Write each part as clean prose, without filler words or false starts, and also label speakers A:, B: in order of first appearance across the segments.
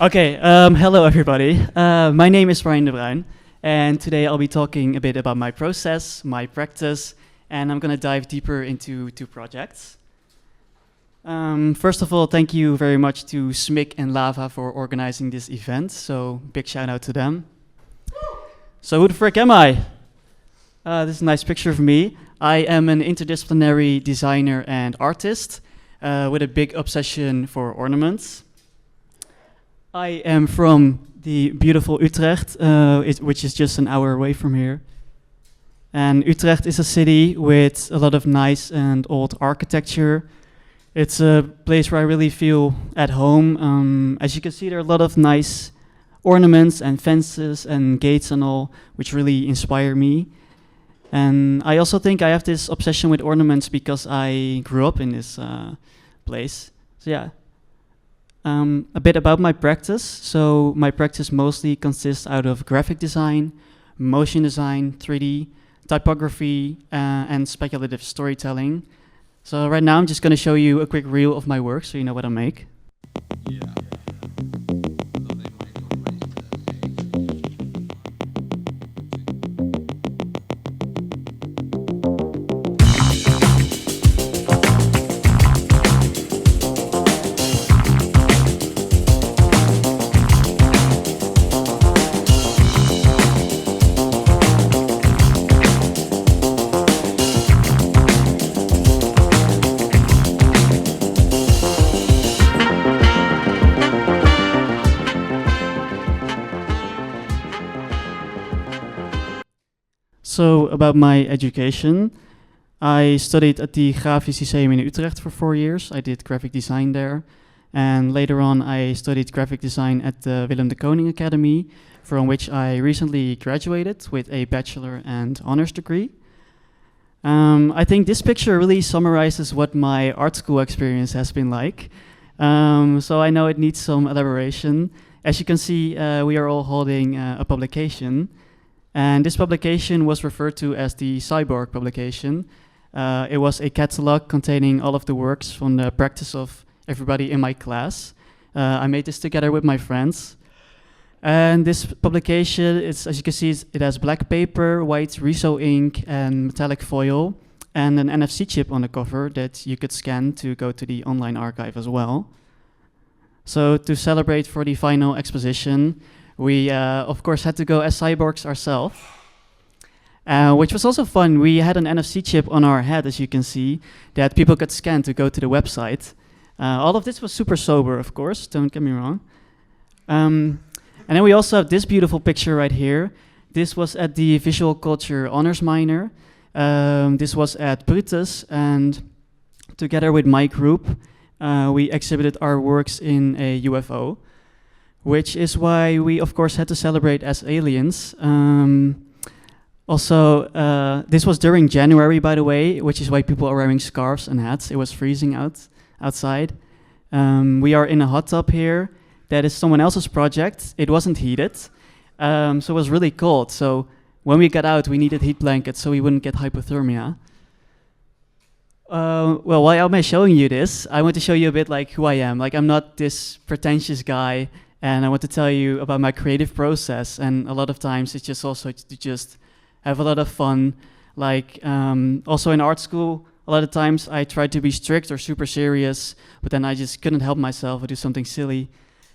A: Okay, hello everybody. My name is Ryan de Bruijn, and today I'll be talking a bit about my process, my practice, and I'm going to dive deeper into two projects. First of all, thank you very much to SMYK and LAVA for organizing this event, so big shout out to them. So who the frick am I? This is a nice picture of me. I am an interdisciplinary designer and artist with a big obsession for ornaments. I am from the beautiful Utrecht, which is just an hour away from here. And Utrecht is a city with a lot of nice and old architecture. It's a place where I really feel at home. As you can see, there are a lot of nice ornaments and fences and gates and all, which really inspire me. And I also think I have this obsession with ornaments because I grew up in this place. So yeah. A bit about my practice. So my practice mostly consists out of graphic design, motion design, 3D, typography, and speculative storytelling. So right now I'm just going to show you a quick reel of my work so you know what I make. Yeah. So about my education, I studied at the Grafisch Lyceum in Utrecht for 4 years. I did graphic design there. And later on, I studied graphic design at the Willem de Koning Academy, from which I recently graduated with a bachelor and honors degree. I think this picture really summarizes what my art school experience has been like. So I know it needs some elaboration. As you can see, we are all holding a publication. And this publication was referred to as the Cyborg publication. It was a catalog containing all of the works from the practice of everybody in my class. I made this together with my friends. And this publication, as you can see, it has black paper, white Riso ink, and metallic foil, and an NFC chip on the cover that you could scan to go to the online archive as well. So to celebrate for the final exposition, we, of course, had to go as cyborgs ourselves, which was also fun. We had an NFC chip on our head, as you can see, that people could scan to go to the website. All of this was super sober, of course, don't get me wrong. And then we also have this beautiful picture right here. This was at the Visual Culture Honors Minor. This was at Brutus, and together with my group, we exhibited our works in a UFO. Which is why we, of course, had to celebrate as aliens. Also, this was during January, by the way, which is why people are wearing scarves and hats. It was freezing outside. We are in a hot tub here. That is someone else's project. It wasn't heated, so it was really cold. So when we got out, we needed heat blankets so we wouldn't get hypothermia. Well, why am I showing you this? I want to show you a bit like who I am. Like, I'm not this pretentious guy. And I want to tell you about my creative process. And a lot of times it's just also to just have a lot of fun. Like also in art school, a lot of times I tried to be strict or super serious, but then I just couldn't help myself or do something silly.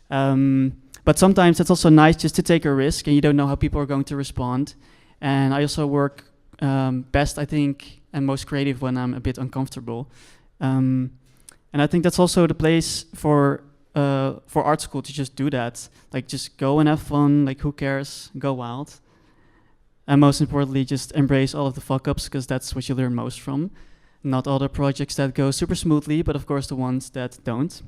A: But sometimes it's also nice just to take a risk and you don't know how people are going to respond. And I also work best, I think, and most creative when I'm a bit uncomfortable. And I think that's also the place for art school to just do that. Like, just go and have fun, like, who cares, go wild. And most importantly, just embrace all of the fuck-ups, because that's what you learn most from. Not all the projects that go super smoothly, but of course the ones that don't.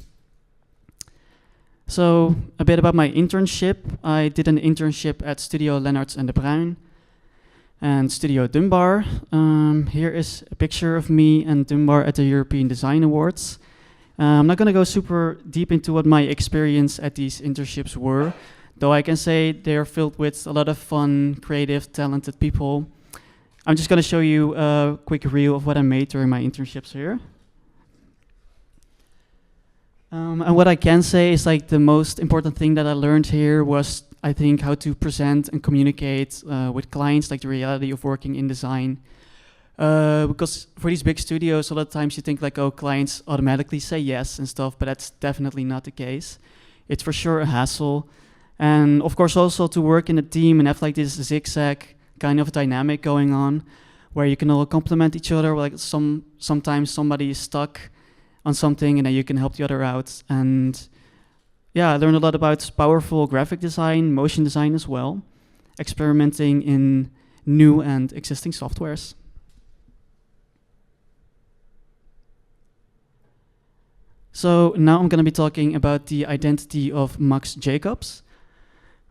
A: So, a bit about my internship. I did an internship at Studio Lennarts and de Bruijn and Studio Dunbar. Here is a picture of me and Dunbar at the European Design Awards. I'm not going to go super deep into what my experience at these internships were, though I can say they're filled with a lot of fun, creative, talented people. I'm just going to show you a quick reel of what I made during my internships here. And what I can say is like the most important thing that I learned here was, I think, how to present and communicate with clients, like the reality of working in design. Because for these big studios, a lot of times you think like, oh, clients automatically say yes and stuff, but that's definitely not the case. It's for sure a hassle. And of course also to work in a team and have like this zigzag kind of dynamic going on, where you can all complement each other. Like sometimes somebody is stuck on something and then you can help the other out. And yeah, I learned a lot about powerful graphic design, motion design as well, experimenting in new and existing softwares. So now I'm going to be talking about the identity of Max Jacobs.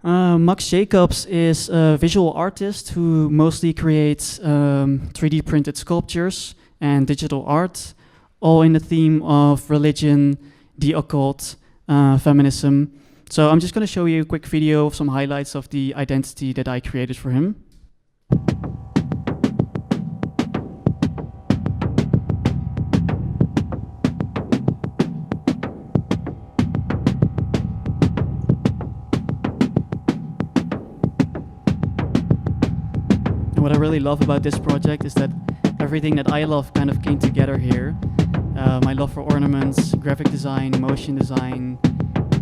A: Max Jacobs is a visual artist who mostly creates 3D printed sculptures and digital art, all in the theme of religion, the occult, feminism. So I'm just going to show you a quick video of some highlights of the identity that I created for him. What I really love about this project is that everything that I love kind of came together here. My love for ornaments, graphic design, motion design,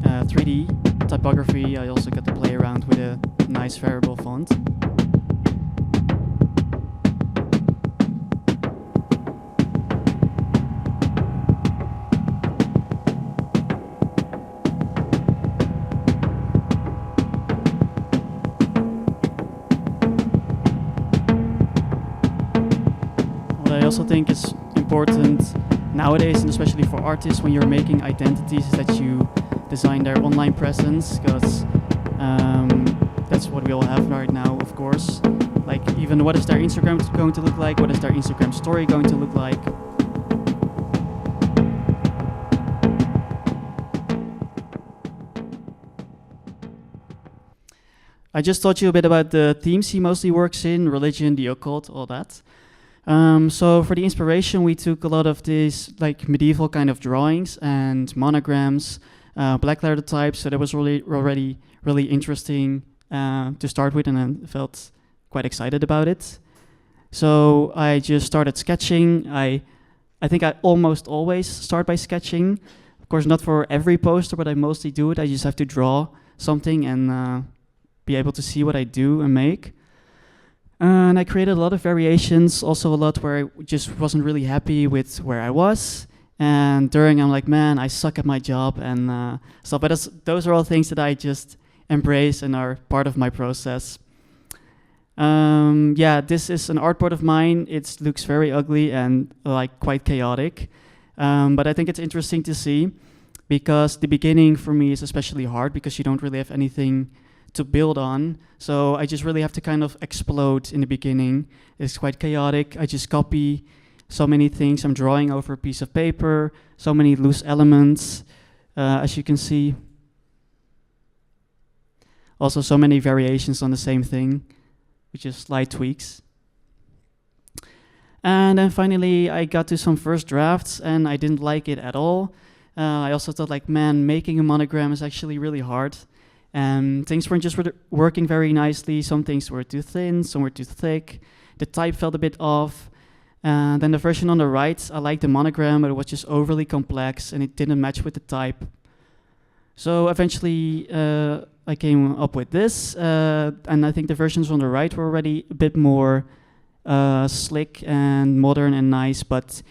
A: 3D, typography. I also got to play around with a nice variable font. I also think is important nowadays, and especially for artists, when you're making identities, is that you design their online presence, because that's what we all have right now, of course. Like, even what is their Instagram going to look like? What is their Instagram story going to look like? I just taught you a bit about the themes he mostly works in: religion, the occult, all that. So for the inspiration, we took a lot of these like medieval kind of drawings and monograms, black letter types. So that was already really interesting to start with, and I felt quite excited about it. So I just started sketching. I think I almost always start by sketching. Of course, not for every poster, but I mostly do it. I just have to draw something and be able to see what I do and make. And I created a lot of variations, also a lot where I just wasn't really happy with where I was. And during, I'm like, man, I suck at my job and stuff. But those are all things that I just embrace and are part of my process. Yeah, this is an artboard of mine. It looks very ugly and like quite chaotic. But I think it's interesting to see, because the beginning for me is especially hard because you don't really have anything to build on. So I just really have to kind of explode in the beginning. It's quite chaotic. I just copy so many things. I'm drawing over a piece of paper, so many loose elements, as you can see. Also so many variations on the same thing, which is slight tweaks. And then finally I got to some first drafts and I didn't like it at all. I also thought like, man, making a monogram is actually really hard. And things weren't just working very nicely. Some things were too thin, some were too thick. The type felt a bit off. Then the version on the right, I liked the monogram, but it was just overly complex and it didn't match with the type. So eventually I came up with this, and I think the versions on the right were already a bit more slick and modern and nice, but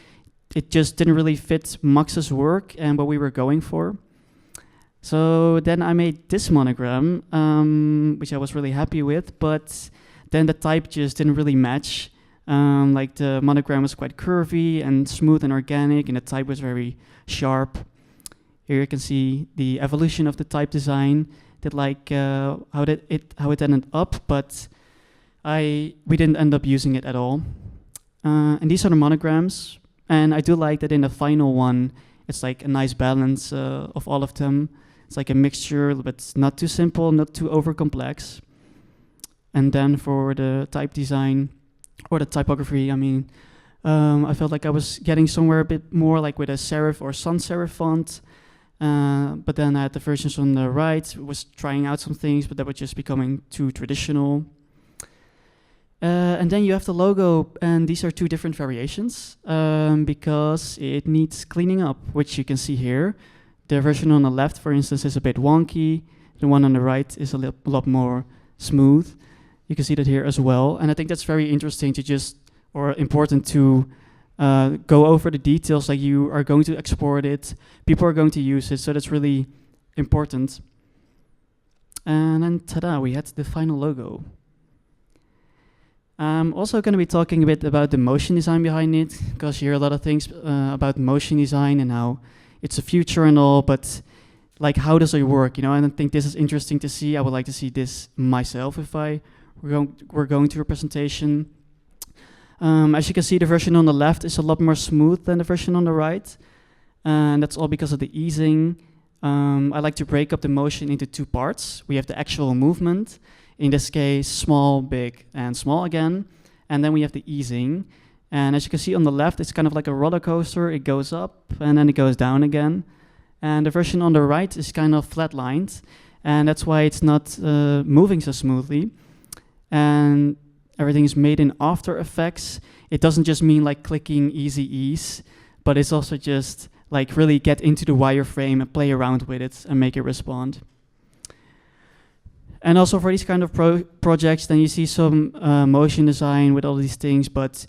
A: it just didn't really fit Max's work and what we were going for. So then I made this monogram, which I was really happy with, but then the type just didn't really match. Like the monogram was quite curvy and smooth and organic, and the type was very sharp. Here you can see the evolution of the type design, that like how it ended up, but we didn't end up using it at all. And these are the monograms, and I do like that in the final one, it's like a nice balance of all of them. It's like a mixture, but it's not too simple, not too over complex. And then for the type design or the typography, I mean, I felt like I was getting somewhere a bit more like with a serif or sans serif font. But then I had the versions on the right, was trying out some things, but that was just becoming too traditional. And then you have the logo, and these are two different variations because it needs cleaning up, which you can see here. The version on the left, for instance, is a bit wonky. The one on the right is a lot more smooth. You can see that here as well. And I think that's very interesting to or important to go over the details, like you are going to export it, people are going to use it, so that's really important. And then ta-da, we had the final logo. I'm also going to be talking a bit about the motion design behind it, because you hear a lot of things about motion design and how it's a future and all, but like how does it work, you know? And I think this is interesting to see. I would like to see this myself if we're going to a presentation. As you can see, the version on the left is a lot more smooth than the version on the right, and that's all because of the easing. I like to break up the motion into two parts. We have the actual movement, in this case, small, big, and small again, and then we have the easing. And as you can see on the left, it's kind of like a roller coaster. It goes up, and then it goes down again. And the version on the right is kind of flatlined, and that's why it's not moving so smoothly. And everything is made in After Effects. It doesn't just mean like clicking easy ease, but it's also just like really get into the wireframe and play around with it and make it respond. And also for these kind of projects, then you see some motion design with all these things, but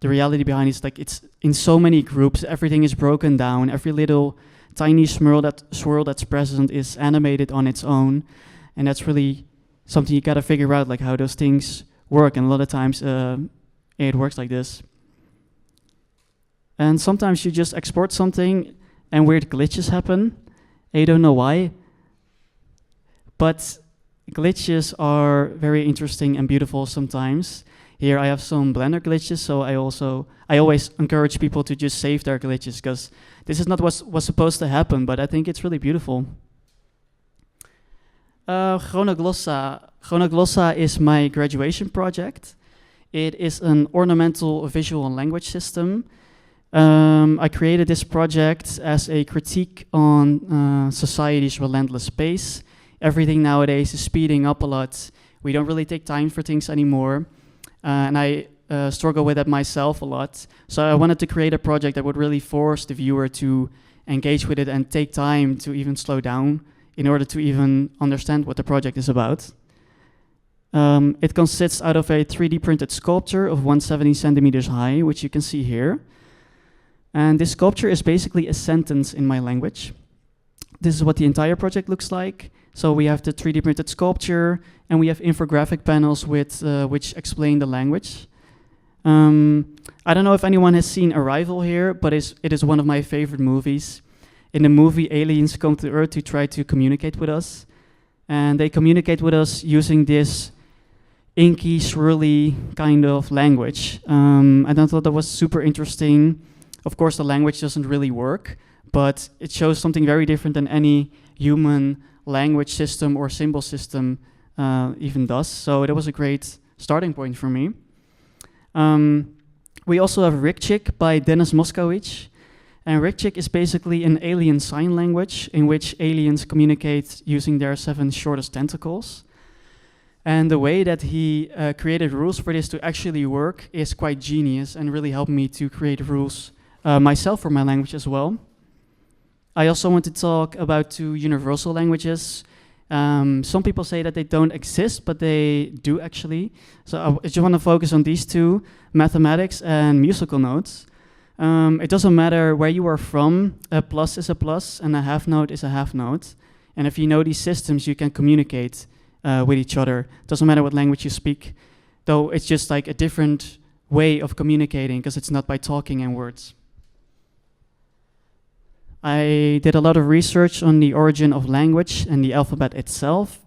A: the reality behind it is like it's in so many groups, everything is broken down, every little tiny swirl that's present is animated on its own, and that's really something you gotta figure out, like how those things work, and a lot of times it works like this. And sometimes you just export something and weird glitches happen, and you don't know why. But glitches are very interesting and beautiful sometimes. Here I have some Blender glitches, so I always encourage people to just save their glitches, because this is not what was supposed to happen, but I think it's really beautiful. Kronoglossa. Kronoglossa is my graduation project. It is an ornamental visual language system. I created this project as a critique on society's relentless pace. Everything nowadays is speeding up a lot. We don't really take time for things anymore. And I struggle with that myself a lot. So I wanted to create a project that would really force the viewer to engage with it and take time to even slow down in order to even understand what the project is about. It consists out of a 3D printed sculpture of 170 centimeters high, which you can see here. And this sculpture is basically a sentence in my language. This is what the entire project looks like. So we have the 3D printed sculpture, and we have infographic panels with which explain the language. I don't know if anyone has seen Arrival here, but it is one of my favorite movies. In the movie, aliens come to Earth to try to communicate with us. And they communicate with us using this inky, swirly kind of language. And I thought that was super interesting. Of course, the language doesn't really work, but it shows something very different than any human language system or symbol system even does. So that was a great starting point for me. We also have Rikchik by Dennis Moskowitz. And Rikchik is basically an alien sign language in which aliens communicate using their 7 shortest tentacles. And the way that he created rules for this to actually work is quite genius and really helped me to create rules myself for my language as well. I also want to talk about 2 universal languages. Some people say that they don't exist, but they do actually. So I just want to focus on these 2, mathematics and musical notes. It doesn't matter where you are from, a plus is a plus and a half note is a half note. And if you know these systems, you can communicate with each other. Doesn't matter what language you speak, though it's just like a different way of communicating because it's not by talking and words. I did a lot of research on the origin of language and the alphabet itself.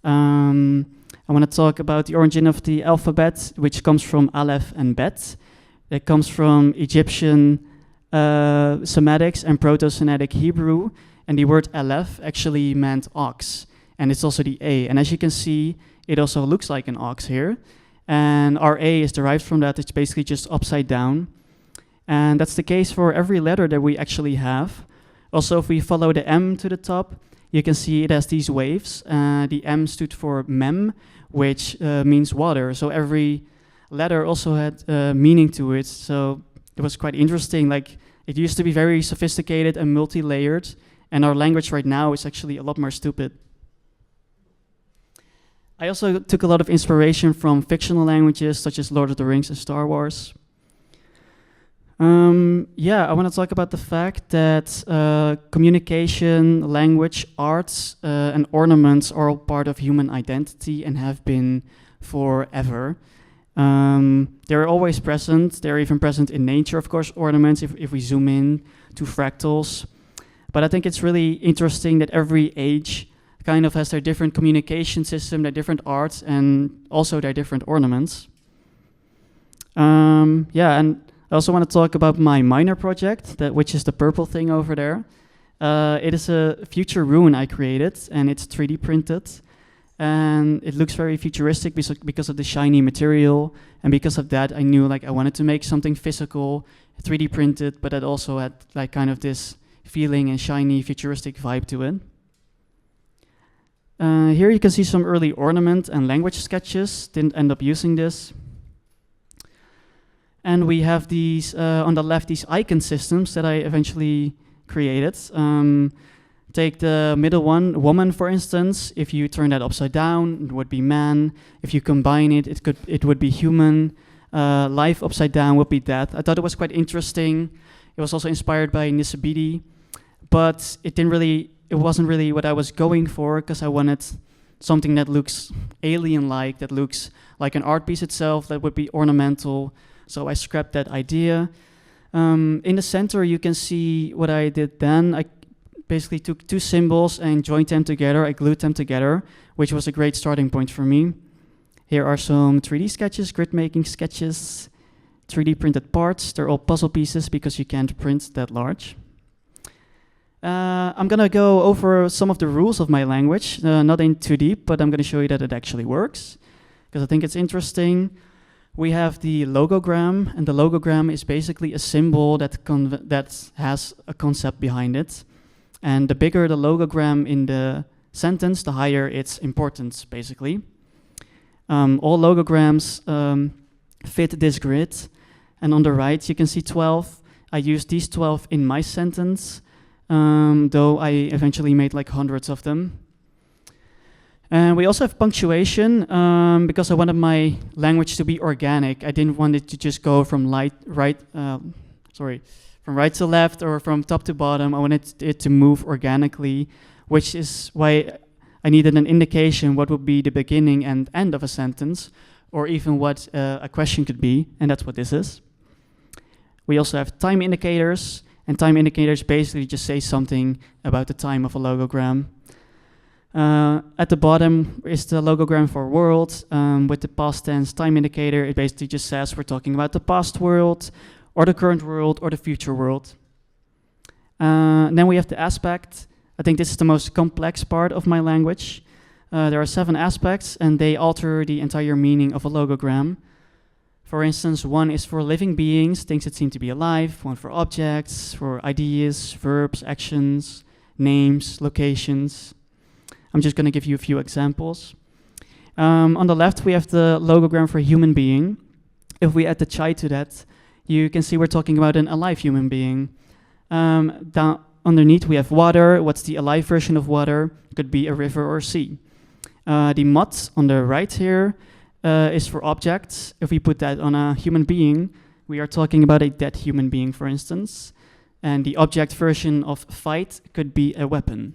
A: I want to talk about the origin of the alphabet, which comes from Aleph and Bet. It comes from Egyptian Semitics and Proto-Semitic Hebrew, and the word Aleph actually meant ox, and it's also the A. And as you can see, it also looks like an ox here, and our A is derived from that. It's basically just upside down, and that's the case for every letter that we actually have. Also, if we follow the M to the top, you can see it has these waves. The M stood for mem, which means water. So every letter also had meaning to it. So it was quite interesting. Like, it used to be very sophisticated and multi-layered, and our language right now is actually a lot more stupid. I also took a lot of inspiration from fictional languages such as Lord of the Rings and Star Wars. I want to talk about the fact that communication, language, arts, and ornaments are all part of human identity and have been forever. They're always present. They're even present in nature, of course, ornaments, if we zoom in to fractals. But I think it's really interesting that every age kind of has their different communication system, their different arts, and also their different ornaments. And I also want to talk about my minor project, which is the purple thing over there. It is a future rune I created, and it's 3D printed. And it looks very futuristic because of the shiny material. And because of that, I knew I wanted to make something physical, 3D printed, but it also had kind of this feeling and shiny futuristic vibe to it. Here you can see some early ornament and language sketches. Didn't end up using this. And we have these, on the left, these icon systems that I eventually created. Take the middle one, woman, for instance. If you turn that upside down, it would be man. If you combine it, it would be human. Life upside down would be death. I thought it was quite interesting. It was also inspired by Nisabidi, but it wasn't really what I was going for, because I wanted something that looks alien-like, that looks like an art piece itself, that would be ornamental. So I scrapped that idea. In the center, you can see what I did then. I basically took two symbols and joined them together. I glued them together, which was a great starting point for me. Here are some 3D sketches, grid making sketches, 3D printed parts. They're all puzzle pieces because you can't print that large. I'm gonna go over some of the rules of my language, not in too deep, but I'm gonna show you that it actually works, because I think it's interesting. We have the logogram, and the logogram is basically a symbol that has a concept behind it. And the bigger the logogram in the sentence, the higher its importance, basically. All logograms fit this grid. And on the right, you can see 12. I used these 12 in my sentence, though I eventually made hundreds of them. And we also have punctuation, because I wanted my language to be organic. I didn't want it to just go from right to left or from top to bottom. I wanted it to move organically, which is why I needed an indication what would be the beginning and end of a sentence, or even what a question could be, and that's what this is. We also have time indicators, and time indicators basically just say something about the time of a logogram. At the bottom is the logogram for world, with the past tense time indicator. It basically just says we're talking about the past world, or the current world, or the future world. Then we have the aspect. I think this is the most complex part of my language. There are 7 aspects, and they alter the entire meaning of a logogram. For instance, 1 is for living beings, things that seem to be alive. 1 for objects, for ideas, verbs, actions, names, locations. I'm just going to give you a few examples. On the left, we have the logogram for human being. If we add the chai to that, you can see we're talking about an alive human being. Down underneath, we have water. What's the alive version of water? Could be a river or sea. The mud on the right here is for objects. If we put that on a human being, we are talking about a dead human being, for instance. And the object version of fight could be a weapon.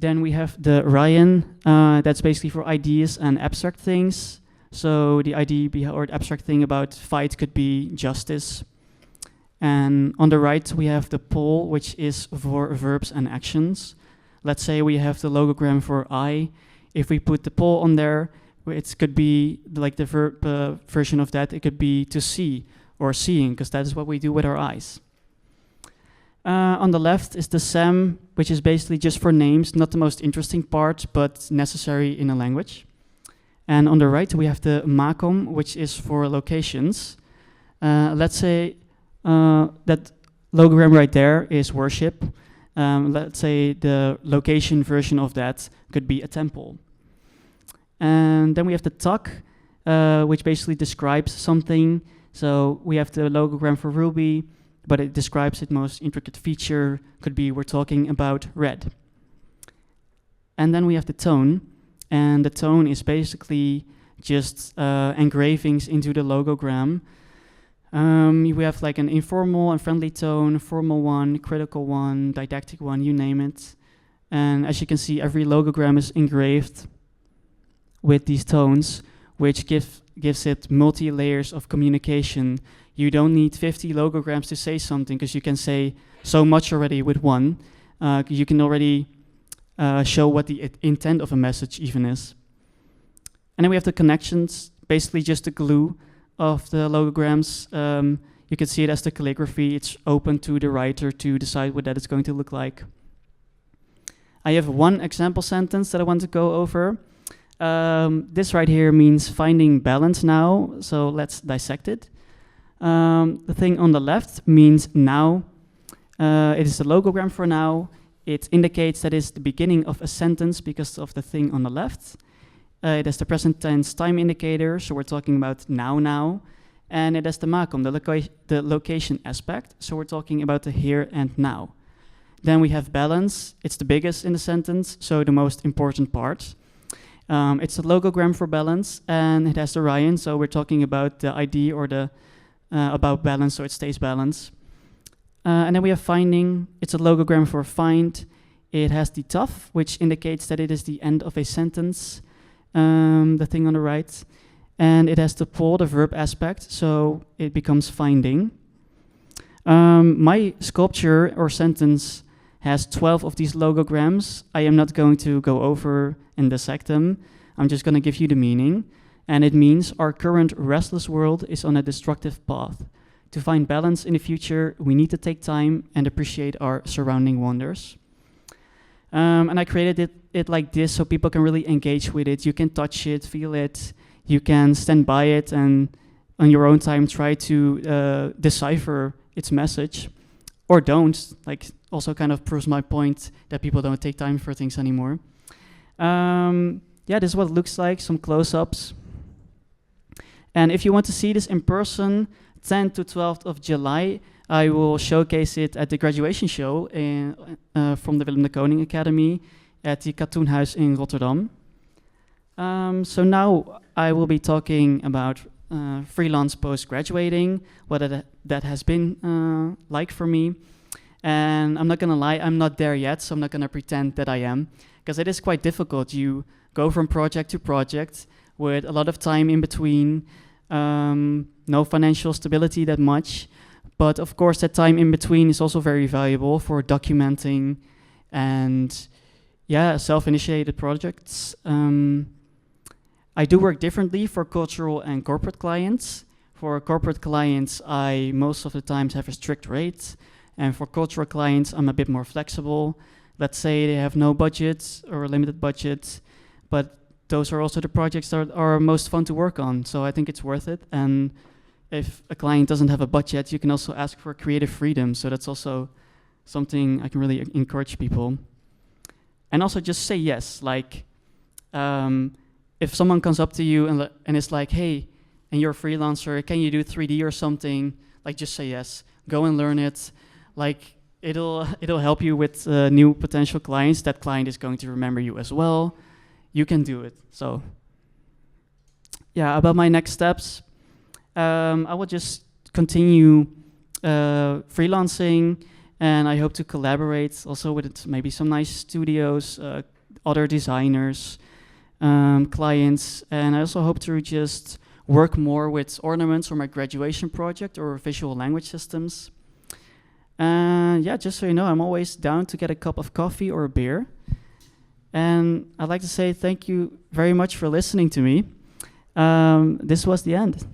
A: Then we have the Ryan. That's basically for ideas and abstract things. So the idea or the abstract thing about fight could be justice. And on the right, we have the pole, which is for verbs and actions. Let's say we have the logogram for I. If we put the pole on there, it could be the verb version of that. It could be to see or seeing, because that is what we do with our eyes. On the left is the SEM, which is basically just for names, not the most interesting part, but necessary in a language. And on the right, we have the MACOM, which is for locations. Let's say that logogram right there is worship. Let's say the location version of that could be a temple. And then we have the tuck, which basically describes something. So we have the logogram for Ruby, but it describes its most intricate feature. Could be we're talking about red. And then we have the tone, and the tone is basically just engravings into the logogram. We have like an informal and friendly tone, formal one, critical one, didactic one, you name it. And as you can see, every logogram is engraved with these tones, which gives it multi-layers of communication. You don't need 50 logograms to say something, because you can say so much already with one. You can already show what the intent of a message even is. And then we have the connections, basically just the glue of the logograms. You can see it as the calligraphy. It's open to the writer to decide what that is going to look like. I have one example sentence that I want to go over. This right here means finding balance now, so let's dissect it. The thing on the left means now. It is the logogram for now. It indicates that it's the beginning of a sentence because of the thing on the left. It has the present tense time indicator, so we're talking about now. And it has the makom, the location aspect, so we're talking about the here and now. Then we have balance. It's the biggest in the sentence, so the most important part. It's a logogram for balance, and it has the Ryan, so we're talking about the ID or the about balance, so it stays balanced. And then we have finding. It's a logogram for find. It has the tough, which indicates that it is the end of a sentence, the thing on the right. And it has the pull, the verb aspect, so it becomes finding. My sculpture or sentence has 12 of these logograms. I am not going to go over and dissect them. I'm just going to give you the meaning. And it means our current restless world is on a destructive path. To find balance in the future, we need to take time and appreciate our surrounding wonders. And I created it like this so people can really engage with it. You can touch it, feel it. You can stand by it and on your own time try to decipher its message. Or don't, like also kind of proves my point that people don't take time for things anymore. Yeah, this is what it looks like, some close-ups. And if you want to see this in person, 10th to 12th of July, I will showcase it at the graduation show from the Willem de Koning Academy at the Katoenhuis in Rotterdam. So now I will be talking about freelance post-graduating, what that has been like for me. And I'm not going to lie, I'm not there yet, so I'm not going to pretend that I am, because it is quite difficult. You go from project to project with a lot of time in between, no financial stability that much. But of course, that time in between is also very valuable for documenting and, yeah, self-initiated projects. I do work differently for cultural and corporate clients. For corporate clients, I most of the times have a strict rate. And for cultural clients, I'm a bit more flexible. Let's say they have no budget or a limited budget, but those are also the projects that are most fun to work on. So I think it's worth it. And if a client doesn't have a budget, you can also ask for creative freedom. So that's also something I can really encourage people. And also just say yes. Like, if someone comes up to you and is like, hey, and you're a freelancer, can you do 3D or something? Like, just say yes. Go and learn it. Like, it'll help you with new potential clients. That client is going to remember you as well. You can do it. So, yeah, about my next steps, I will just continue freelancing, and I hope to collaborate also with maybe some nice studios, other designers, clients, and I also hope to just work more with ornaments for my graduation project or visual language systems. Yeah, just so you know, I'm always down to get a cup of coffee or a beer. And I'd like to say thank you very much for listening to me. This was the end.